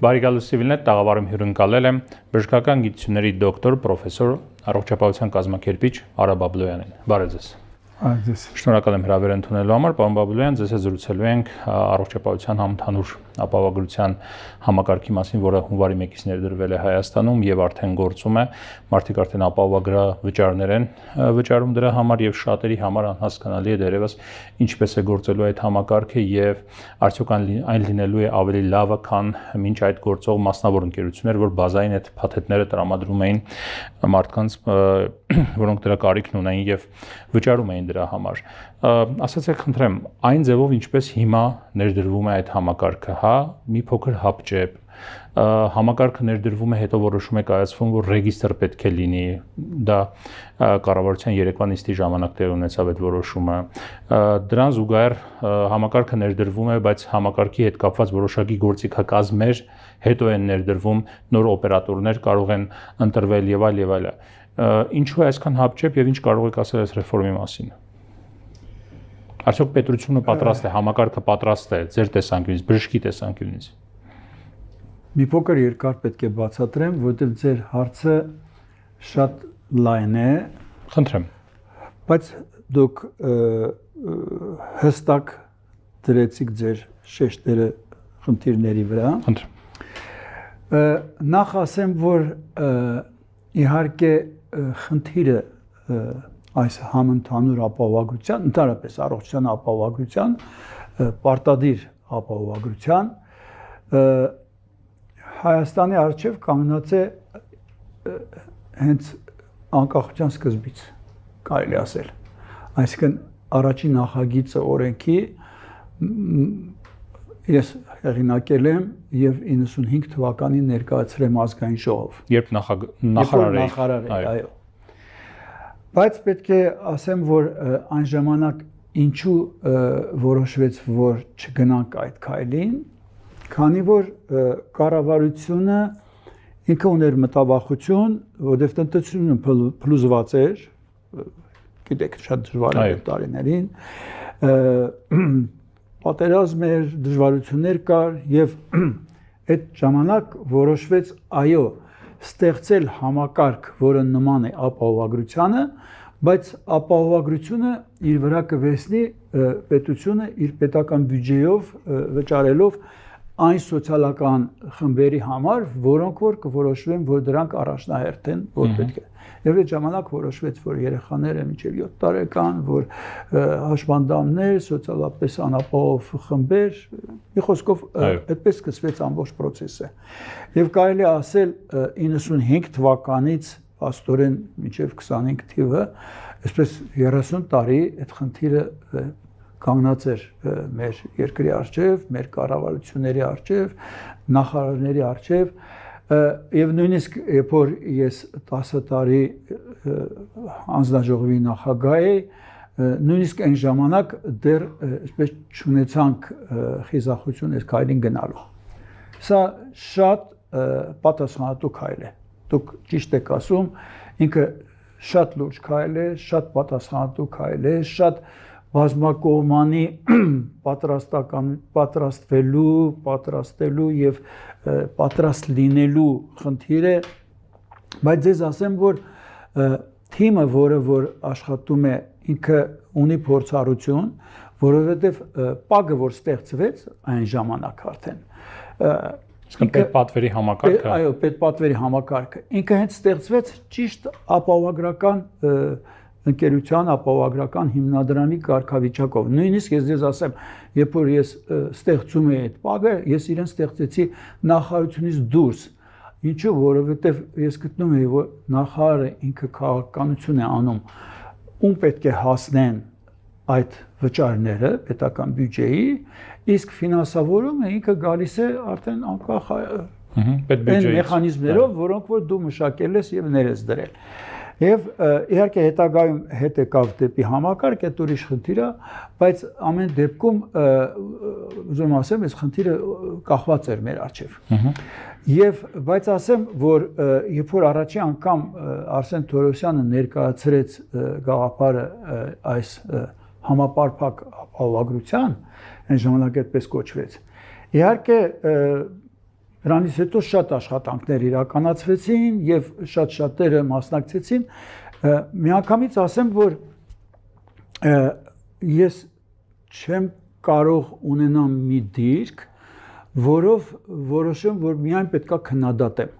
Բարեկալու Սիվիլնետ տաղավարում հյուրընկալել եմ բժշկական գիտությունների դոկտոր, պրոֆեսոր, առողջապահության կազմակերպիչ Արա Բաբլոյանին։ Բարև ձեզ։ Շնորհակալ եմ հրավեր ընդունելու համար, պարոն Բաբլոյան, ձեզ հետ զրուցելու ենք առողջապահության համընդհանուր ապահովագրության համակարգի մասին, որը հունվարի 1-ից ներդրվել է Հայաստանում եւ արդեն գործում է։ Մարդիկ արդեն ապահովագրավճարներ են վճարում դրա համար եւ շատերի համար անհասկանալի է դերևս ինչպես է գործելու այդ համակարգը եւ արդյոք այն լինելու է ավելի լավը, քան մինչ այդ գործող մասնավոր ընկերություններ, որ բազային այդ փաթեթները տրամադրում էին մարդկանց, որոնք դրա կարիքն ունեին եւ վճարում էին դրա համար։ Ասացեք, խնդրեմ, այն ձևով ինչպես հիմա ներդրվում է այդ համակարգը, հա, մի փոքր հապճեպ, համակարգը ներդրվում է, հետո որոշում է կայացվում, որ ռեգիստր պետք է լինի, դա կառավարության երեկվա նիստի ժամանակ տեղ ունեցավ այդ որոշումը։ Դրան զուգահեռ համակարգը ներդրվում է, բայց համակարգի հետ կապված որոշակի գործիքակազմեր հետո են ներդրվում, նոր օպերատորներ կարող են ընտրվել եւ այլ եւ այլ։ Ինչու է այսքան հապճեպ եւ ինչ կարող եք ասել այս ռեֆորմի մասին։ Արդյոք պետությունը պատրաստ է, համակարգը պատրաստ է ձեր տեսանկյունից, բժշկի տեսանկյունից։ Մի փոքր երկար պետք է բացատրեմ, որովհետեւ ձեր հարցը շատ լայն է։ Խնդրեմ։ Բայց դուք հստակ դրեցիք ձեր շեշտերը խնդիրների վրա։ Խնդրեմ։ Նախ ասեմ, որ իհարկե խնդիրը այս համընդհանուր ապահովագրության, ընդհանրապես առողջության ապահովագրության, պարտադիր ապահովագրության Հայաստանի առջև կանգնած է հենց անկախության սկզբից, կարելի ասել։ Այսինքն առաջին նախագիծը օրենքի ես հեղինակել եմ եւ 95 թվականին ներկայացրել եմ ազգային ժողով։ Երբ նախարար էի, այո։ Բայց պետք է ասեմ, որ այն ժամանակ ինչու որոշվեց, որ չգնանք այդ քայլին, քանի որ կառավարությունը ինքը ուներ մտավախություն, որովհետև տնտեսությունը փլուզված էր, գիտեք, շատ դժվար էր տարիներին, պատերազմ էր, դժվարություններ կար եւ այդ ժամանակ որոշվեց այո ստեղծել համակարգ, որը նման է ապահովագրությանը, բայց ապահովագրությունը իր վրա կվեսնի պետությունը իր պետական բյուջեով վճարելով այն սոցիալական խմբերի համար, որոնք որ կորոշվեն, որ դրանք առաջնահերթ են, որ պետք է։ Եվ այդ ժամանակ որոշվեց, որ երեխաները մինչև 7 տարեկան, որ հաշմանդամներ, սոցիալապես անապահով խմբեր, մի խոսքով այդպես սկսվեց ամբողջ process-ը։ Եվ կարելի ասել 95 թվականից աստորեն մինչև 25 թիվը, այսպես 30 տարի այդ խնդիրը կանգնած էր մեր երկրի առջև, մեր կառավարությունների առջև, նախարարների առջև, եւ նույնիսկ երբ որ ես 10 տարի անձնաժողովի նախագահ էի, նույնիսկ այն ժամանակ դեռ այսպես չունեցանք խիզախություն այս քայլին գնալու։ Սա շատ պատասխանատու քայլ է։ Դուք ճիշտ եք ասում, ինքը շատ լուրջ քայլ է, շատ պատասխանատու քայլ է, շատ բազմակողմանի պատրաստվելու եւ պատրաստ լինելու խնդիր է, բայց ձեզ ասեմ, որ թիմը, որ աշխատում է, ինքը ունի փորձառություն, որովհետեւ պագը, որ ստեղծվեց այն ժամանակ արդեն, պետպատվերի համակարգը, այո, պետպատվերի համակարգը, ինքը հենց ստեղծվեց ճիշտ ապահովագրական ընկերության ապահովագրական հիմնադրամի կարգավիճակով։ Նույնիսկ ես ձեզ ասեմ, երբ որ ես ստեղծում էի այդ պագը, ես իրեն ստեղծեցի նախարարությունից դուրս։ Ինչու՞, որովհետև ես գտնում էի, որ նախարարը ինքը քաղաքականություն է անում, ում պետք է հասնեն այդ վճարները պետական բյուջեի, իսկ ֆինանսավորումը ինքը գալիս է արդեն անկախ այն մեխանիզմներով, որոնք որ դու մշակել ես եւ ներես դրել։ Եվ իհարկե հետագայում հետ եկավ դեպի համակարգ, այդ ուրիշ խնդիր է, բայց ամեն դեպքում ուզում ասեմ, այս խնդիրը կախված էր մեր առջև։ Եվ բայց ասեմ, որ երբ որ առաջին անգամ Արսեն Թորոսյանը ներկայացրեց գաղափարը այս համապարփակ ապահովագրության, այն ժամանակ այդպես կոչվեց։ Իհարկե Դրանից հետո շատ աշխատանքներ իրականացվեցին եւ շատ-շատերը մասնակցեցին։ Միանգամից ասեմ, որ ես չեմ կարող ունենամ մի դիրք, որով որոշեմ, որ միայն պետքա քննադատեմ,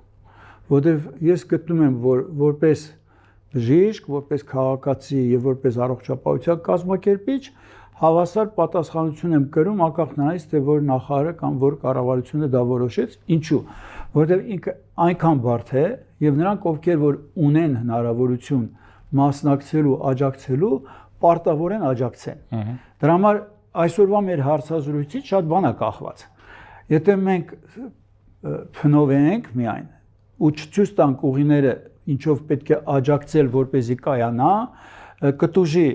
որովհետեւ ես գտնում եմ, որ որպես բժիշկ, որպես քաղաքացի եւ որպես առողջապահության կազմակերպիչ հավասար պատասխանություն եմ կրում անկախ նրանից, թե որ նախարարը կամ որ կառավարությունը դա որոշեց, ինչու, որովհետեւ ինքը այնքան բարդ է եւ նրանք, ովքեր որ ունեն հնարավորություն մասնակցելու, աջակցելու, պարտավոր են աջակցեն։ Դրա համար այսօրվա մեր հարցազրույցից շատ բան է կախված։ Եթե մենք փնովենք միայն ու չցույց տանք ուղիները, ինչով պետք է աջակցել, որպեսզի կայանա, կտուժի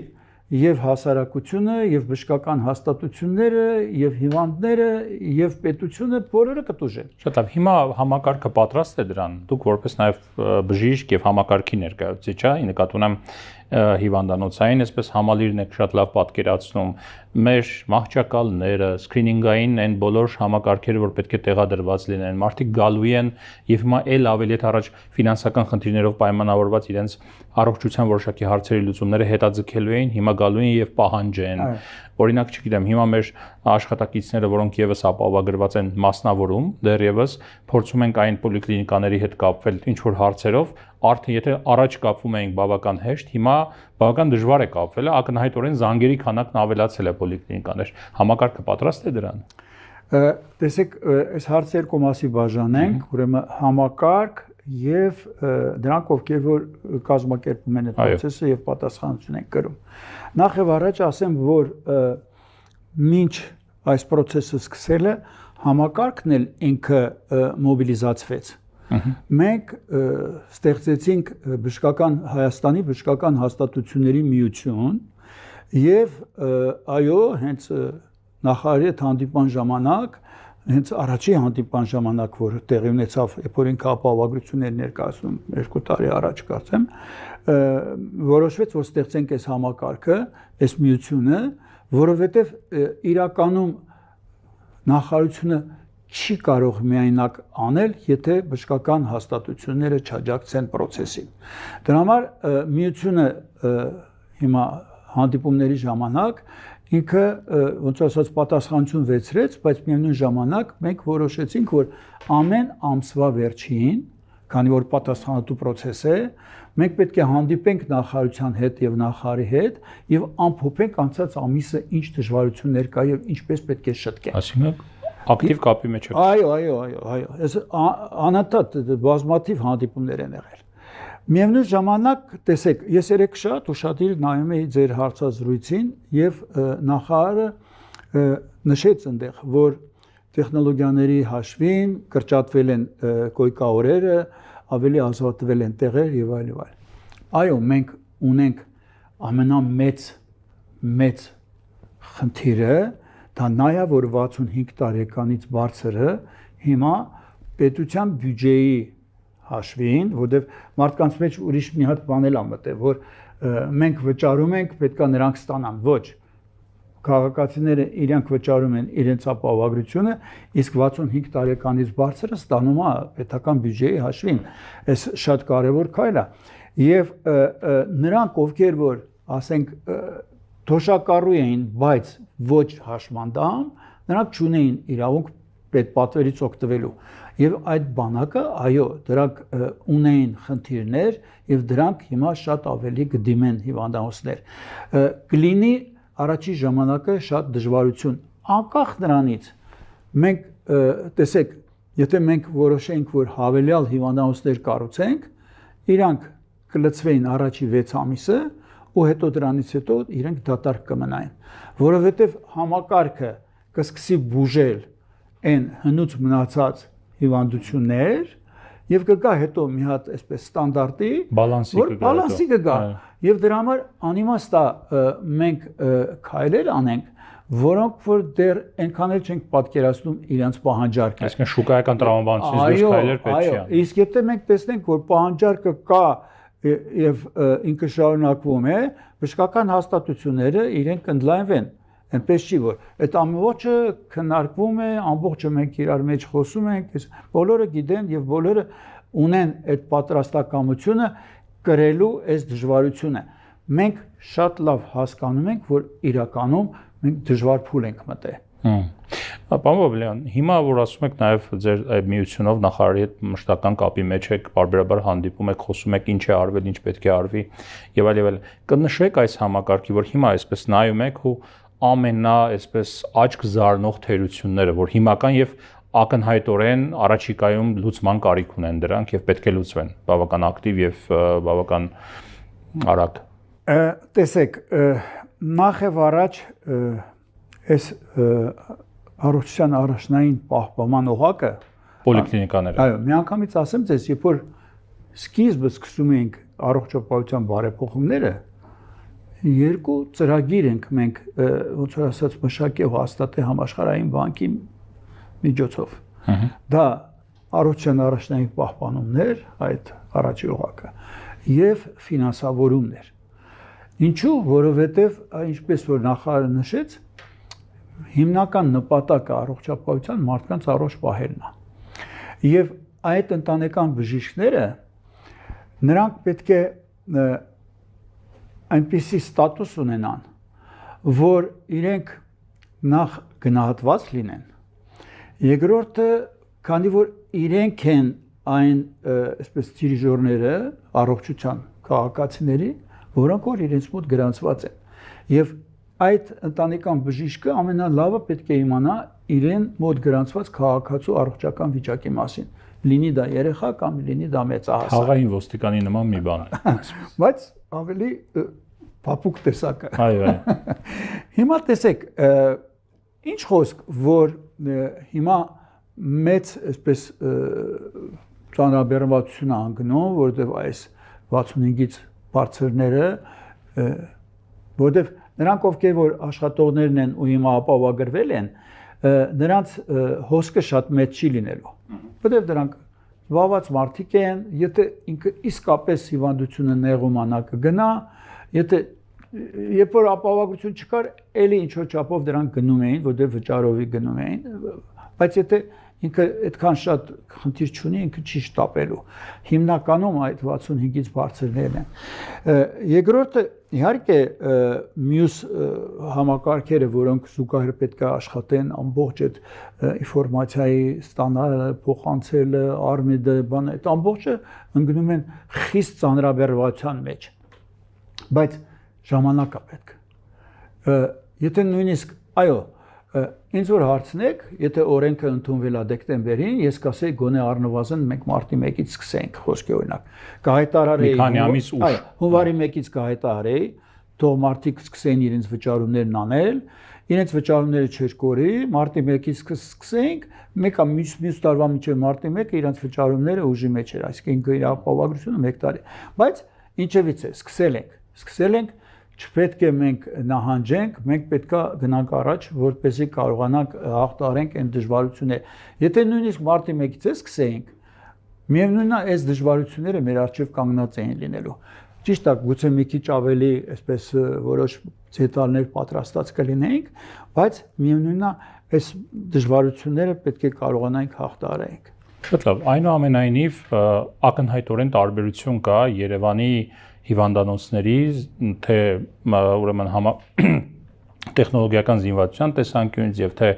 եւ հասարակությունը, եւ բժշկական հաստատությունները, եւ հիվանդները, եւ պետությունը բոլորը կտուժեն։ Շատ լավ, հիմա համակարգը պատրաստ է դրան։ Դուք որպես նաեւ բժիշկ եւ համակարգի ներկայացուցիչ, ի նկատի ունեմ հիվանդանոցային, այսպես համալիրն եք շատ լավ պատկերացնում, մեր մահճակալները, սկրինինգային այն բոլոր համակարգերը, որ պետք է տեղադրված լինեն, մարդիկ գալու են եւ հիմա էլ ավելի հետ առաջ ֆինանսական խնդիրներով պայմանավորված իրենց առողջության որոշակի հարցերի լուծումները հետաձգելու էին, հիմա գալու են եւ պահանջեն։ Օրինակ, չգիտեմ, հիմա մեր աշխատակիցները, որոնք եւս ապահովագրված են մասնավորում, դեռևս փորձում ենք այն պոլիկլինիկաների հետ կապվել ինչ որ հարցերով, արդեն եթե առաջ կապվում էինք բավական հեշտ, հիմա բավական դժվար է կապվելը, ակնհայտորեն զանգերի քանակն ավելացել է պոլիկլինիկաներ։ Համակարգը պատրաստ է դրան։ Տեսեք, այս հարցը երկու մասի բաժանենք, ուրեմն համակարգ եւ դրանք, ովքեր որ կազմակերպում են այդ process-ը եւ պատասխանատվություն են կրում։ Նախ եւ առաջ ասեմ, որ մինչ այս process-ը սկսելը համակարգն էլ ինքը մոբիլիզացվեց։ Մենք ստեղծեցինք Հայաստանի բժշկական հաստատությունների միություն եւ այո, հենց նախարարի հետ հանդիպման ժամանակ, հենց առաջի հանդիպման ժամանակ, որ տեղի ունեցավ, երբ որ ինքը ապահովագրություններ ներկայացնում 2 տարի առաջ կարծեմ, որոշվեց, որ ստեղծենք այս համակարգը, այս միությունը, որովհետեւ իրականում նախարարությունը չի կարող միայնակ անել, եթե բժշկական հաստատությունները չաջակցեն process-ին։ Դրա համար միությունը հիմա հանդիպումների ժամանակ ինքը ոնց ասած պատասխանություն վեցրեց, բայց միևնույն ժամանակ մենք որոշեցինք, որ ամեն ամսվա վերջին, քանի որ պատասխանատու process է, մենք պետք է հանդիպենք նախարարության հետ եւ նախարարի հետ եւ ամփոփենք անցած ամիսը ինչ դժվարություններ կա եւ ինչպես պետք է շտկեն։ Այսինքն ակտիվ կապի մեջ եք։ Այո։ Այս անընդհատ բազմաթիվ հանդիպումներ են եղել։ Միևնույն ժամանակ, տեսեք, ես երեք շատ ուշադիր նայում էի ձեր հարցազրույցին եւ նախարարը նշեց այնտեղ, որ տեխնոլոգիաների հաշվին կրճատվել են կոյկաօրերը, ավելի ազատվել են տեղեր եւ այլ։ Այո, մենք ունենք ամենամեծ խնդիրը, դա նայա, որ 65 տարեկանից բարձրը հիմա պետության բյուջեի հաշվին, որտեղ մարդկանց մեջ ուրիշ մի հատ բան էլ ա մտել, որ մենք վճարում ենք, պետքա նրանք ստանան, ոչ։ Քաղաքացիները իրենք վճարում են իրենց ապահովագրությունը, իսկ 65 տարեկանից բարձրը ստանում է պետական բյուջեի հաշվին։ Այս շատ կարևոր քայլ է։ Եվ նրանք, ովքեր որ, ասենք, թոշակառու էին, բայց ոչ հաշմանդամ, նրանք չունեին իրավունք պետպատվերից օգտվելու։ Եվ այդ բանակը, այո, դրանք ունեին խնդիրներ եւ դրանք հիմա շատ ավելի կդիմեն հիվանդանոցներ։ Կլինի առաջի ժամանակը շատ դժվարություն։ Անկախ նրանից մենք տեսեք, եթե մենք որոշենք, որ հավելյալ հիվանդանոցներ կառուցենք, իրանք կլծվեին առաջի 6 ամիսը ու հետո դրանից հետո իրենք դատարկ կմնային, որովհետև համակարգը կսկսի բուժել այն հնուց մնացած հիվանդություններ եւ կգա հետո մի հատ այսպես ստանդարտի բալանսի կգա եւ դրա համար անիմաստ է մենք քայլեր անենք, որոնք որ դեռ այնքան էլ չենք պատկերացնում իրենց պահանջարկը։ Այսինքն շուկայական տրամաբանությունից դուրս քայլեր պետք չի անել։ Իսկ եթե մենք տեսնենք, որ պահանջարկը կա եւ ինքը շարունակվում է, բժշկական հաստատությունները իրենք ընդլայնվեն։ այնպես չի որ այդ ամբողջը քննարկվում է, ամբողջը մենք իրար մեջ խոսում ենք, բոլորը գիտեն եւ բոլորը ունեն այդ պատրաստակամությունը կրելու այս դժվարությունը։ Մենք շատ լավ հասկանում ենք, որ իրականում մենք դժվար փուլ ենք մտել։ Պարոն Բաբլյան, հիմա որ ասում եք նաև ձեր միությունով նախարարի հետ մշտական կապի մեջ եք, բարբերաբար հանդիպում եք, խոսում եք ինչ է արվել, ինչ պետք է արվի եւ այլ եւ այլ։ Կնշեք այս համակարգի, որ հիմա այսպես նայում եք ու ամենա այսպես աչք զարնող թերությունները, որ հիմական եւ ակնհայտորեն առաջիկայում լուծման կարիք ունեն դրանք եւ պետք է լուծվեն բավական ակտիվ եւ բավական արագ։ Տեսեք, նախ եւ առաջ այս առողջության առաջնային պահպանման օղակը պոլիկլինիկաները։ Այո, միանգամից ասեմ ձեզ, երբ որ սկիզբը սկսում ենք առողջապահության բարեփոխումները, երկու ծրագիր ենք մենք ոնց որ ասած մշակել հաստատել համաշխարհային բանկի միջոցով։ Դա առողջության առաջնային պահպանումներ, այդ առաջի օղակը, եւ ֆինանսավորումներ։ Ինչու՞, որովհետեւ ինչպես որ նախարարը նշեց, հիմնական նպատակը առողջապահության մարդկանց առողջ պահելն է։ Եվ այդ ընտանեկան բժիշկները նրանք պետք է այնպիսի ստատուս ունենան, որ իրենք նախ գնահատված լինեն։ Երկրորդը, քանի որ իրենք են այն այսպես դիրիժորները առողջության քաղաքացիների, որոնք որ իրենց մոտ գրանցված են։ Եվ այդ ընտանեկան բժիշկը ամենալավը պետք է իմանա իրեն մոտ գրանցված քաղաքացու առողջական վիճակի մասին։ Լինի դա երեխա կամ լինի դա մեծահասակ։ Խաղային ոստիկանի նման մի բան է։ Բայց ավելի փափուկ տեսակը։ Այո։ Հիմա տեսեք, ինչ խոսք, որ հիմա մեծ այսպես ծանրաբեռնվածություն անգնում, որովհետև այս 65-ից բարձրները, որովհետև նրանք ովքեր որ աշխատողներն են ու հիմա ապահովագրվել են, նրանց հոսքը շատ մեծ չի լինելու։ Որովհետև դրանք զբաղված մարդիկ են, եթե ինքը իսկապես հիվանդությունը նեղումանա կգնա, եթե երբ որ ապահովագրություն չկար, էլի ինչ-որ չափով դրանք գնում էին, որովհետև վճարովի գնում էին, բայց եթե ինքը այդքան շատ խնդիր չունի, ինքը չի շտապելու։ Հիմնականում այդ 65-ից բարձրներն են։ Երկրորդը իհարկե մյուս համակարգերը, որոնք զուգահեռ պետք է աշխատեն, ամբողջ այդ ինֆորմացիայի ստանալը, փոխանցելը, արմիդը, բան, այդ ամբողջը ընկնում են խիստ ծանրաբեռնվածության մեջ։ Բայց ժամանակ է պետք։ Եթե նույնիսկ, այո, ինձ որ հարցնեք, եթե օրենքը ընդունվել է դեկտեմբերին, ես կասեի գոնե առնվազն մենք մարտի 1-ից սկսենք խոսքի օրինակ։ Կհայտարարեի, քանի ամիս ուշ։ Այո, հունվարի 1-ից կհայտարարեի, թող մարդիկ սկսեն իրենց վճարումներն անել, իրենց վճարումները չերկորի, մարտի 1-ից սկսենք, մեկը մյուս տարվա մինչև մարտի 1-ը իրենց վճարումները ուժի մեջ էր, այսինքն իր ապահովագրությունը 1 տարի։ Բայց ինչևից է, սկսել ենք չպետք է մենք նահանջենք, մենք պետք է գնանք առաջ, որպեսզի կարողանանք հաղթահարենք այն դժվարությունները։ Եթե նույնիսկ մարտի 1-ից է սկսեինք, միևնույնն է, այս դժվարությունները մեր առջև կանգնած էին լինելու։ Ճիշտ է, գուցե մի քիչ ավելի այսպես որոշ դետալներ պատրաստած կլինեինք, բայց միևնույնն է, այս դժվարությունները պետք է կարողանանք հաղթահարենք։ Շատ լավ, այնուամենայնիվ ակնհայտորեն տարբերություն կա Երևանի հիվանդանոցների, թե ուրեմն տեխնոլոգիական զինվածության տեսանկյունից եւ թե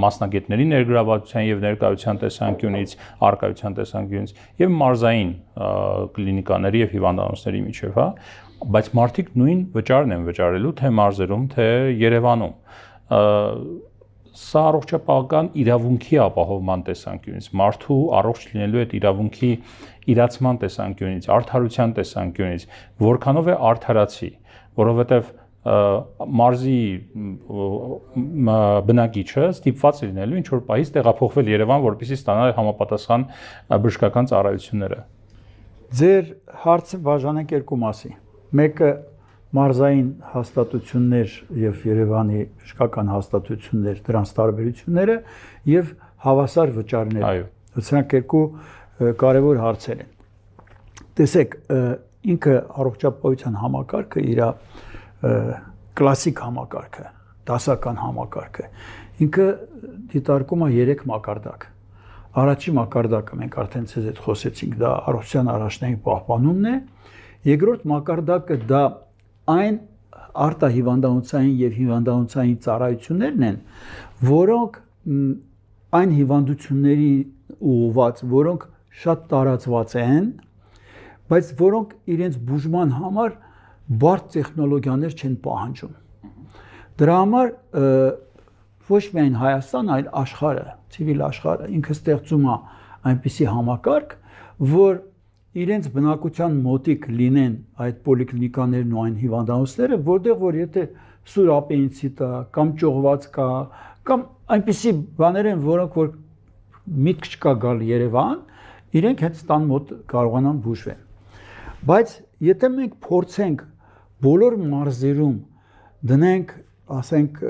մասնագետների ներգրավվածության եւ ներկայության տեսանկյունից, արկայության տեսանկյունից եւ մարզային կլինիկաների եւ հիվանդանոցների միջեւ, հա, բայց մարդիկ նույն վճարն են վճարելու թե մարզերում, թե Երևանում։ Սա առողջապահական իրավունքի ապահովման տեսանկյունից, մարդու առողջ լինելու այդ իրավունքի իրացման տեսանկյունից, արդարության տեսանկյունից, որքանով է արդարացի, որովհետև մարզի բնակիչը ստիպված է լինելու ինչ որ պահից տեղափոխվել Երևան, որպեսզի ստանա համապատասխան բժշկական ծառայությունները։ Ձեր հարցը բաժանենք երկու մասի։ Մեկը մարզային հաստատություններ եւ Երևանի բժշկական հաստատություններ, դրանց տարբերությունները եւ հավասար վճարները։ Այո։ Սրանք երկու կարևոր հարցեր են։ Տեսեք, ինքը առողջապահության համակարգը իր կլասիկ համակարգը, դասական համակարգը ինքը դիտարկում է 3 մակարդակ։ Առաջին մակարդակը մենք արդեն ցեզ հետ խոսեցինք, դա առողջության առաջնային պահպանումն է։ Երկրորդ մակարդակը դա այն արտահիվանդանոցային եւ հիվանդանոցային ծառայություններն են, որոնք այն հիվանդությունների ուղղված, որոնք շատ տարածված են, բայց որոնք իրենց բուժման համար բարդ տեխնոլոգիաներ չեն պահանջում։ Դրա համար ոչ միայն Հայաստան, այլ աշխարհը, ցիվիլ աշխարհը ինքը ստեղծում է այնպիսի համակարգ, որ իրենց բնակության մոտիկ լինեն այդ պոլիկլինիկաներն ու այն հիվանդանոցները, որտեղ որ եթե սուր ապենդիցիտ է կամ ճողված կա, կամ այնպիսի բաներ են, որոնք որ միտք չկա գալ Երևան, իրենք հենց տան մոտ կարողանան բուժվել։ Բայց եթե մենք փորձենք բոլոր մարզերում դնենք, ասենք,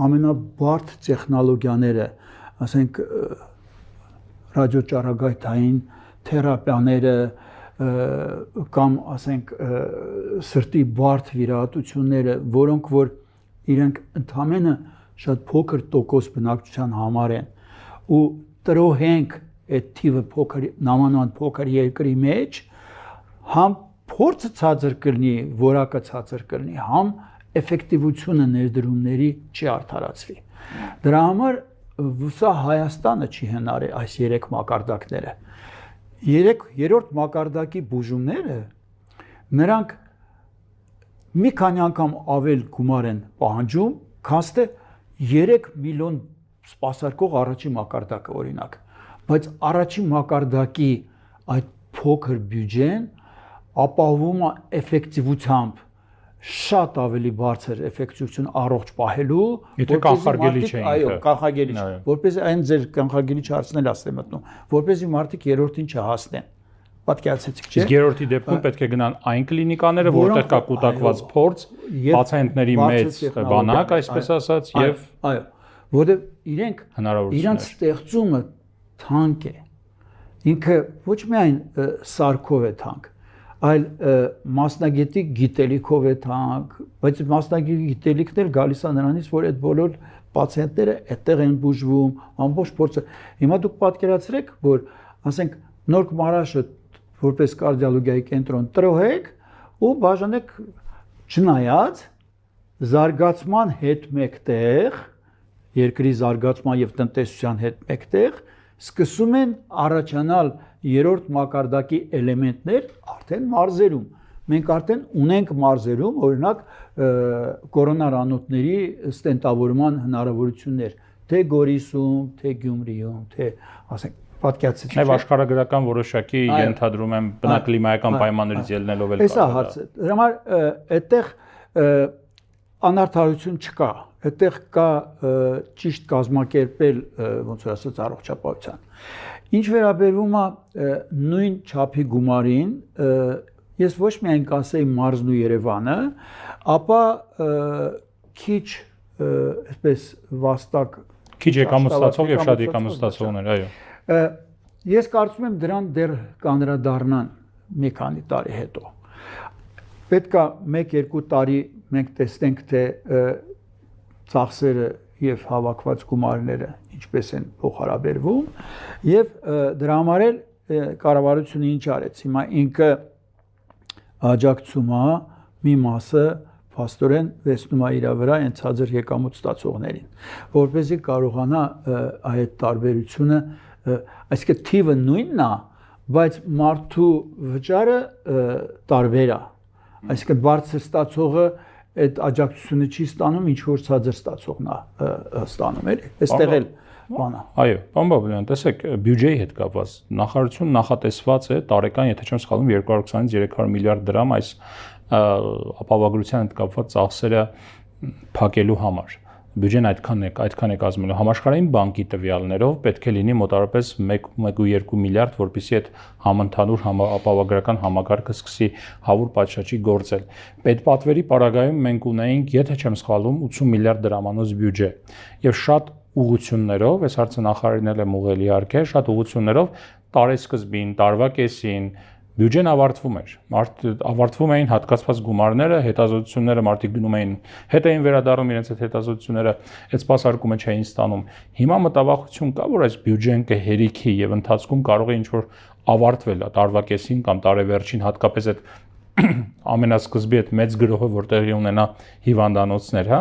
ամենաբարդ տեխնոլոգիաները, ասենք ռադիոճառագայթային թերապիաները կամ ասենք սրտի բարդ վիրահատությունները, որոնք որ իրենք ընդամենը շատ փոքր տոկոս բնակչության համար են ու տրոհենք այդ թիվը փոքր նամանման փոքր երկրի մեջ, համ փորձը ցածր կլինի, որակը ցածր կլինի, համ էֆեկտիվությունը ներդրումների չի արդարացվի։ Դրա համար սա Հայաստանը չի հնարի այս 3 մակարդակները։ Երրորդ մակարդակի բուժումները նրանք մի քանի անգամ ավել գումար են պահանջում, քան թե 3 միլիոն սպասարկող առաջին մակարդակը օրինակ, բայց առաջին մակարդակի այդ փոքր բյուջեն ապահովում է էֆեկտիվությամբ շատ ավելի բարձր էֆեկտիվություն առողջ պահելու, եթե կանխարգելի չէ ինքը։ Այո, կանխարգելի չէ, որպես այն ձեր կանխարգելի չհասնել ասել եմ մտնում, որպեսզի մարդիկ երրորդին չհասնեն։ Պատկերացեցիք, չէ՞։ Իսկ երրորդի դեպքում պետք է գնան այն կլինիկաները, որտեղ կա կուտակված փորձ, պացիենտների մեծ բանակ, այսպես ասած, եւ այո, որտեղ իրենք իրանց ստեղծումը թանկ է։ Ինքը ոչ միայն սարքով է թանկ, այլ մասնագետի գիտելիքով է թանկ, բայց մասնագետի գիտելիքն էլ գալիս է նրանից, որ այդ բոլոր պացիենտները այդտեղ են բուժվում, ամբողջ փորձը։ Հիմա դուք պատկերացրեք, որ ասենք Նոր Մարաշը որպես կարդիոլոգիայի կենտրոն տրոհեք ու բաժանեք չնայած զարգացման հետ մեկտեղ, երկրի զարգացման եւ տնտեսության հետ մեկտեղ սկսում են առաջանալ երրորդ մակարդակի էլեմենտներ արդեն մարզերում։ Մենք արդեն ունենք մարզերում, օրինակ, կորոնարանոթների ստենտավորման հնարավորություններ, թե Գորիսում, թե Գյումրիում, թե ասենք պատկերացրեք։ Նաև աշխարհագրական որոշակի ենթադրում եմ բնակլիմայական պայմաններից ելնելով էլ կա։ Հեսա հարցը։ Դրա համար այդտեղ անարդարություն չկա, այդտեղ կա ճիշտ կազմակերպել, ոնց որ ասած, առողջապահության։ Ինչ վերաբերվում է նույն չափի գումարին, ես ոչ միայն կասեի մարզն ու Երևանը, ապա քիչ այսպես վաստակ քիչ եկամուտ եւ շատ եկամուտ ստացողներ, այո։ Ես կարծում եմ դրան դեռ կանդրադառնան մի քանի տարի հետո։ Պետք է 1-2 տարի մենք տեսնենք, թե ծախսերը եւ հավաքված գումարները ինչպես են փոխհարաբերվում եւ դրա համար էլ կառավարությունը ինչ արեց։ Հիմա ինքը աջակցում է մի մասը փաստորեն վերցնում է իր վրա այն ցածր եկամուտ ստացողներին, որպեսզի կարողանա այդ տարբերությունը, այսինքն թիվը նույնն է, բայց մարդու վճարը տարբեր է։ Այսինքն բարձր ստացողը այդ աջակցությունը չի ստանում, ինչ որ ցածր ստացողն է ստանում, էլի։ Այստեղ էլ բան է։ Այո, պարոն Բաբուլյան, տեսեք, բյուջեի հետ կապված նախարարությունը նախատեսված է տարեկան, եթե չեմ սխալվում, 220-ից 300 միլիարդ դրամ այս ապահովագրության հետ կապված ծախսերը փակելու համար։ Բյուջեն այդքան է կազմելու։ Համաշխարհային բանկի տվյալներով պետք է լինի մոտավորապես 1.2 միլիարդ, որպեսզի այդ համընդհանուր ապահովագրական համակարգը սկսի հավուր պատշաճի գործել։ Պետպատվերի պարագայում մենք ունեինք, եթե չեմ սխալվում, 80 միլիարդ դրամանոց բյուջե։ Եվ շատ ուղղություններով, այս հարցը նախարարին էլ եմ ուղղել իհարկե, շատ ուղղություններով տարեսկզբին, տարվա կեսին բյուջեն ավարտվում էր։ Ավարտվում էին հատկացված գումարները, հետազոտությունները մարդիկ գնում էին, հետ էին վերադառնում իրենց այդ հետազոտությունները, այդ սպասարկումը չէին ստանում։ Հիմա մտավախություն կա, որ այս բյուջեն կհերիքի եւ ընթացքում կարող է ինչ-որ ավարտվել տարվա կեսին կամ տարեվերջին, հատկապես այդ ամենասկզբի այդ մեծ գրոհը, որ տեղի ունենա հիվանդանոցներ, հա,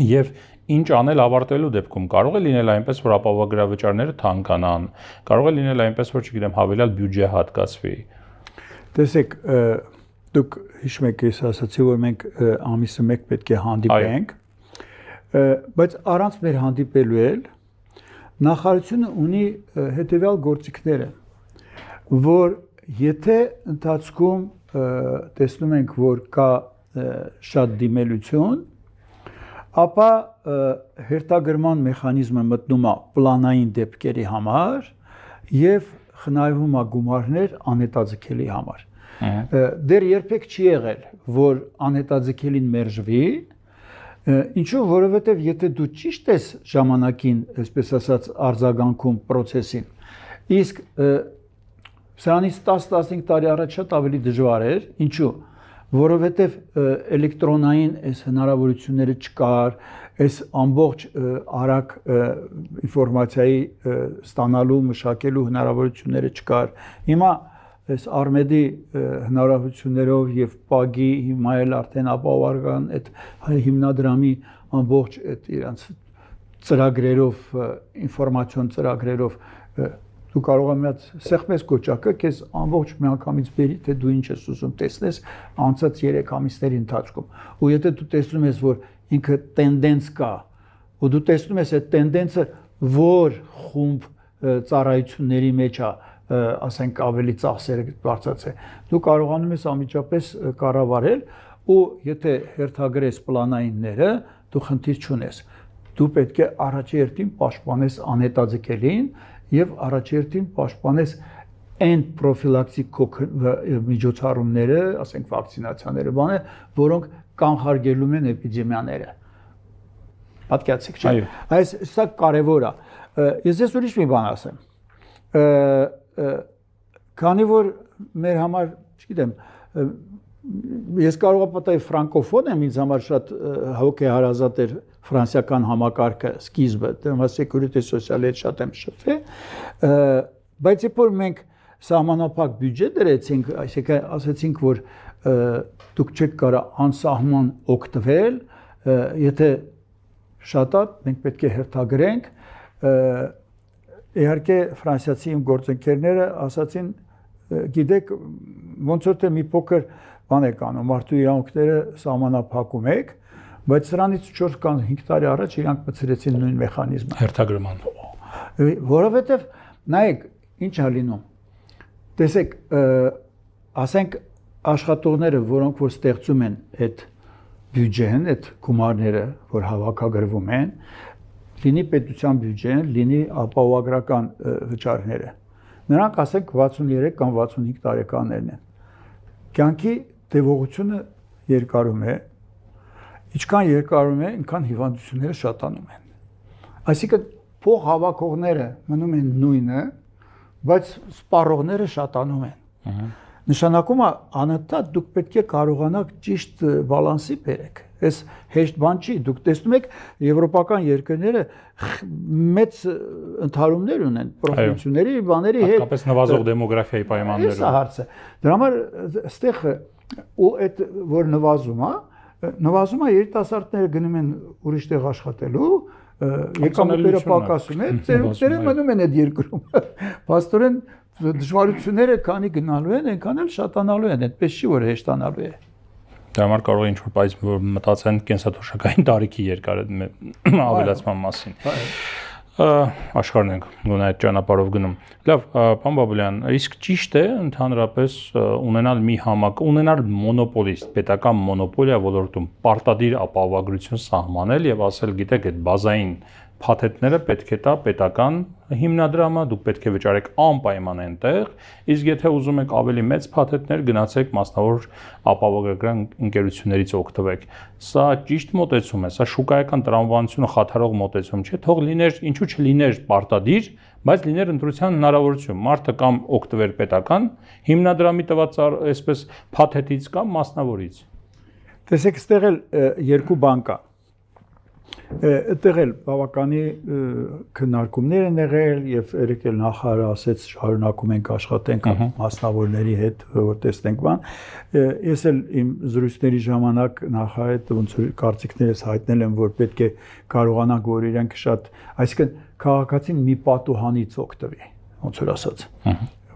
եւ ինչ անել ավարտելու դեպքում կարող է լինել այնպես, որ ապահովագրավճարները թանկանան, կարող է լինել այնպես, որ չգիտեմ, հավելյալ բյուջե հատկացվի։ Տեսեք, դուք հիշում եք, ես ասացի, որ մենք ամիսը մեկ պետք է հանդիպենք, բայց առանց մեր հանդիպելու էլ նախարարությունը ունի հետևյալ գործիքները, որ եթե ընթացքում տեսնում ենք, որ կա շատ դիմելություն, ապա հերթագրման մեխանիզմը մտնում է պլանային դեպքերի համար եւ խնայվում է գումարներ անհետաձգելի համար։ Դեռ երբեք չի եղել, որ անհետաձգելին մերժվի, ինչու, որովհետեւ եթե դու ճիշտ ես ժամանակին, այսպես ասած, արձագանքում process-ին, իսկ սրանից 10-15 տարի առաջ շատ ավելի դժվար էր, ինչու, որովհետև էլեկտրոնային այս հնարավորությունները չկար, այս ամբողջ արագ ինֆորմացիայի ստանալու, մշակելու հնարավորությունները չկար։ Հիմա այս Արմեդի հնարավորություններով եւ ՊԱԳ-ի հիմա էլ արդեն ապահովական այդ հիմնադրամի ամբողջ այդ իրանց ծրագրերով, ինֆորմացիոն ծրագրերով դու կարող ես միած սեղմես կոճակը, քեզ ամբողջ միանգամից բերի, թե դու ինչ ես ուզում տեսնես անցած 3 ամիսների ընթացքում։ Ու եթե դու տեսնում ես, որ ինքը տենդենս կա, ու դու տեսնում ես այդ տենդենսը որ խումբ ծառայությունների մեջ է, ասենք ավելի ծախսերը բարձրացել, դու կարողանում ես անմիջապես կառավարել, ու եթե հերթագրես պլանայինները, դու խնդիր չունես։ Դու պետք է առաջի հերթին պաշտպանես անհետաձգելին եւ առաջերտին պաշտպանես այն պրոֆիլակտիկ միջոցառումները, ասենք վակցինացիաները, բաները, որոնք կանխարգելում են էպիդեմիաները։ Պատկերացեք, չէ՞։ Այս սա կարևոր է։ Ես ես ուրիշ մի բան ասեմ։ Քանի որ մեր համար, չգիտեմ, ես կարող եմ պատահի ֆրանկոֆոն եմ, ինձ համար շատ հոգեհարազատ էր ֆրանսիական համակարգը սկիզբը, դեռ սեկյուրիտի սոցիալի հետ շատ եմ շփվել, բայց երբ որ մենք սահմանափակ բյուջե դրեցինք, այսինքն ասացինք, որ դուք չեք կարող անսահման օգտվել, եթե շատ է, մենք պետք է հերթագրենք, իհարկե ֆրանսիացի իմ գործընկերները ասացին, գիտեք, ոնց որ թե մի փոքր բան եք անում, մարդու իրավունքները սահմանափակում եք, բայց սրանից 4 կամ 5 տարի առաջ իրանք մտցրեցին նույն մեխանիզմը։ Հերթագրման։ Որովհետև նայեք, ինչ է լինում։ Տեսեք, ասենք աշխատողները, որոնք որ ստեղծում են այդ բյուջեն, այդ գումարները, որ հավաքագրվում են, լինի պետության բյուջեն, լինի ապահովագրական վճարները։ Նրանք ասենք 63 կամ 65 տարեկաններն են։ Կյանքի տևողությունը երկարում է, ինչքան երկարում է, այնքան հիվանդությունները շատանում են։ Այսինքն փող հավաքողները մնում են նույնը, բայց սպառողները շատանում են։ Նշանակում է անընդհատ դուք պետք է կարողանաք ճիշտ բալանսի բերեք։ Այս հեշտ բան չի, դուք տեսնում եք եվրոպական երկրները մեծ ընդհարումներ ունեն պրոֆեսիոնալների բաների հետ, հատկապես նվազող դեմոգրաֆիայի պայմաններում։ Սա հարցը։ Դրա համար այստեղ ու այդ որ նվազում է երիտասարդները գնում են ուրիշ տեղ աշխատելու, եկամուտները պակասում են, ծերուկները մնում են այդ երկրում։ Փաստորեն դժվարությունները քանի գնալու են, այնքան էլ շատանալու են, այդպես չի որ հեշտանալու է։ Դրա համար կարող է ինչ-որ բայց մտածեն կենսաթոշակային տարիքի երկար ավելացման մասին։ Աշխարհն ենք գոնե այդ ճանապարհով գնում։ Լավ, պարոն Բաբուլյան, իսկ ճիշտ է ընդհանրապես ունենալ մոնոպոլիստ, պետական մոնոպոլիա ոլորտում պարտադիր ապահովագրություն սահմանել եւ ասել, գիտեք, այդ բազային փաթեթները պետք է տա պետական հիմնադրամը, դուք պետք է վճարեք անպայման այնտեղ, իսկ եթե ուզում եք ավելի մեծ փաթեթներ, գնացեք մասնավոր ապահովագրական ընկերություններից օգտվեք։ Սա ճիշտ մոտեցում է, սա շուկայական տրամաբանությունը խաթարող մոտեցում չէ, թող լիներ, ինչու չլիներ պարտադիր, բայց լիներ ընտրության հնարավորություն մարդը կամ օգտվեր պետական հիմնադրամի տված այսպես փաթեթից կամ մասնավորից։ Տեսեք, այստեղ էլ երկու բան կա։ Այդտեղ էլ բավականի քննարկումներ են եղել եւ երեք էլ նախարարը ասեց շարունակում ենք աշխատենք մասնավորների հետ, որ տեսնենք բան։ Ես էլ իմ զրույցների ժամանակ նախարարի հետ ոնց որ կարծիքներս հայտնել եմ, որ պետք է կարողանանք, որ իրենք շատ, այսինքն քաղաքացին մի պատուհանից օգտվի, ոնց որ ասած,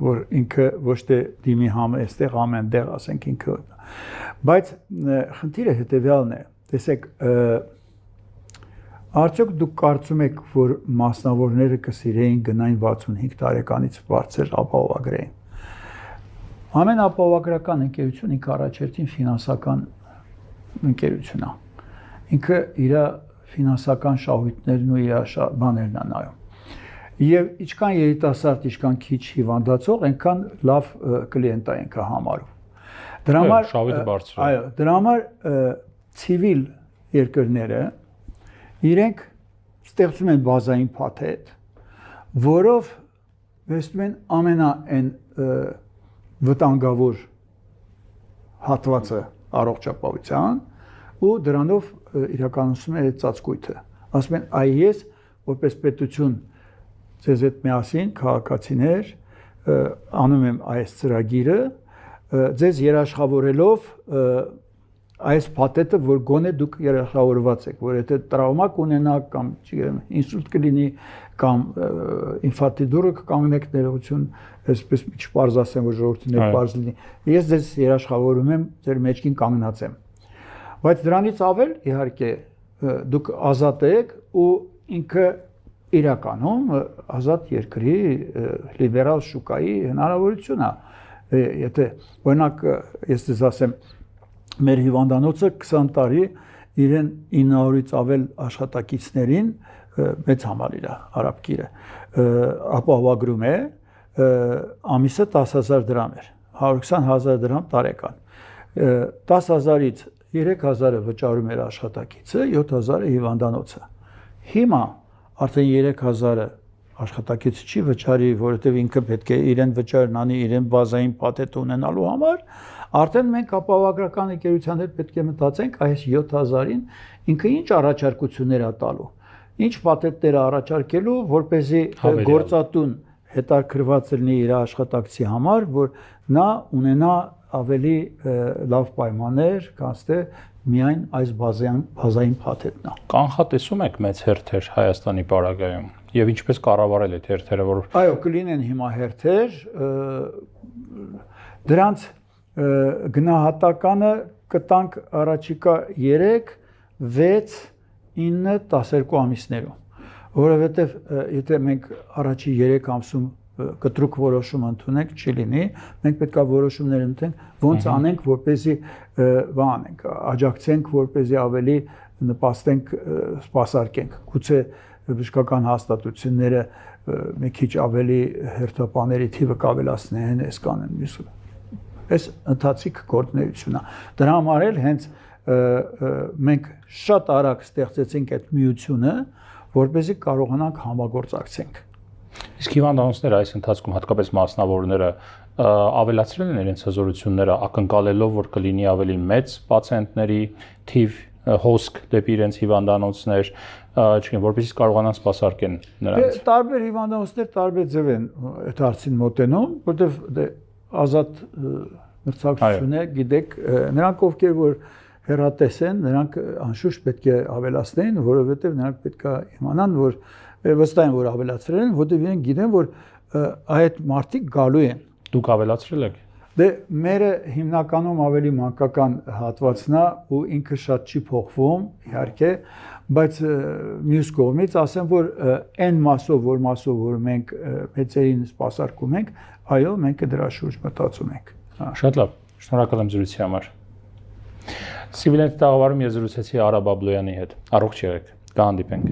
որ ինքը ոչ թե դիմի այստեղ ամենտեղ, ասենք ինքը։ Բայց խնդիրը հետեւյալն է, տեսեք, արդյոք դուք կարծում եք, որ մասնավորները կսիրեին գնային 65 տարեկանից բարձր ապահովագրեին։ Ամենապահովագրական ընկերությունը ինքը առաջերտին ֆինանսական ընկերությունն է։ Ինքը իր ֆինանսական շահույթներն ու իր բաներն է նայում։ Եվ ինչքան երիտասարդ, ինչքան քիչ հիվանդացող, այնքան լավ կլիենտ է ինքը համարում։ Դրա համար շահույթը բարձր է։ Այո, դրա համար ցիվիլ երկրները իրենք ստեղծում են բազային փաթեթ, որով վերցնում են ամենայն վտանգավոր հատվածը առողջապահության ու դրանով իրականացնում են այդ ծածկույթը։ Ասում են, այ ես որպես պետություն ձեզ հետ միասին քաղաքացիներ անում եմ այս ծրագիրը, ձեզ երաշխավորելով այս փաթեթը, որ գոնե դուք երաշխավորված եք, որ եթե տրավմա կունենաք կամ, չգիտեմ, ինսուլտ կլինի կամ ինֆարկտի դուրը կկանգնեք ներողություն, այսպես մի չպարզ ասեմ, որ ժողովրդին է պարզ լինի, ես ձեզ երաշխավորում եմ, ձեր մեջքին կանգնած եմ։ Բայց դրանից ավել, իհարկե, դուք ազատ եք ու ինքը իրականում ազատ երկրի լիբերալ շուկայի հնարավորություն է։ Եթե օրինակ ես ձեզ ասեմ, մեր հիվանդանոցը 20 տարի իրեն 900-ից ավել աշխատակիցներին մեծ համար իր արաբկիրը ապահովագրում է, ամիսը 10,000 դրամ էր, 120,000 դրամ տարեկան, 10,000-ից 3,000-ը վճարում էր աշխատակիցը, 7,000-ը հիվանդանոցը։ Հիմա արդեն 3,000-ը աշխատակիցը չի վճարի, որովհետև ինքը պետք է իրեն վճարն անի իրեն բազային փաթեթ ունենալու համար, արդեն մենք ապահովագրական ընկերության հետ պետք է մտածենք այս 7,000-ին ինքը ինչ առաջարկություններ է տալու, ինչ փաթեթներ է առաջարկելու, որպեսզի գործատուն հետաքրված լինի իր աշխատակցի համար, որ նա ունենա ավելի լավ պայմաններ, քան թե միայն այս բազային փաթեթն է։ Կանխատեսում եք մեծ հերթեր Հայաստանի պարագայում եւ ինչպես կառավարել այդ հերթերը, որ այո, կլինեն հիմա հերթեր, դրանց գնահատականը կտանք առաջիկա 3, 6, 9, 12 ամիսներում, որովհետև եթե մենք առաջի 3 ամսում կտրուկ որոշում ընդունենք, չի լինի, մենք պետք է որոշումներ ընդունենք, ոնց անենք, որպեսզի բանենք, աջակցենք, որպեսզի ավելի նպաստենք, սպասարկենք։ Գուցե բժշկական հաստատությունները մի քիչ ավելի հերթապաների թիվը կավելացնեն, այս կանեն մյուսը։ Այս ընթացիկ գործունեությունն է։ Դրա համար էլ հենց մենք շատ արագ ստեղծեցինք այդ միությունը, որպեսզի կարողանանք համագործակցենք։ Իսկ հիվանդանոցները այս ընթացքում հատկապես մասնավորները ավելացրել են իրենց հզորությունները, ակնկալելով, որ կլինի ավելի մեծ պացիենտների թիվ, հոսք դեպի իրենց հիվանդանոցներ, չգիտեմ, որպեսզի կարողանան սպասարկեն նրանց։ Տարբեր հիվանդանոցներ տարբեր ձև են այդ հարցին մոտենում, որտեղ ազատ մրցակցություն է, գիտեք, նրանք ովքեր որ հեռատես են, նրանք անշուշտ պետք է ավելացնեն, որովհետև նրանք պետք է իմանան, որ վստահ են, որ ավելացրել են, որտեղ իրենք գիտեն, որ այդ մարդիկ գալու են։ Դուք ավելացրել եք։ Դե մերը հիմնականում ավելի մանկական հատվածն է ու ինքը շատ չի փոխվում, իհարկե, բայց մյուս կողմից ասեմ, որ այն մասով, որ մենք մեծերին սպասարկում ենք, այո, մենք դրա շուրջ մտածում ենք։ Շատ լավ, շնորհակալ եմ զրույցի համար։ Սիվիլենտ տաղավարում ես զրուցեցի Արա Բաբլոյանի հետ։ Առողջ եղեք, կհանդիպենք։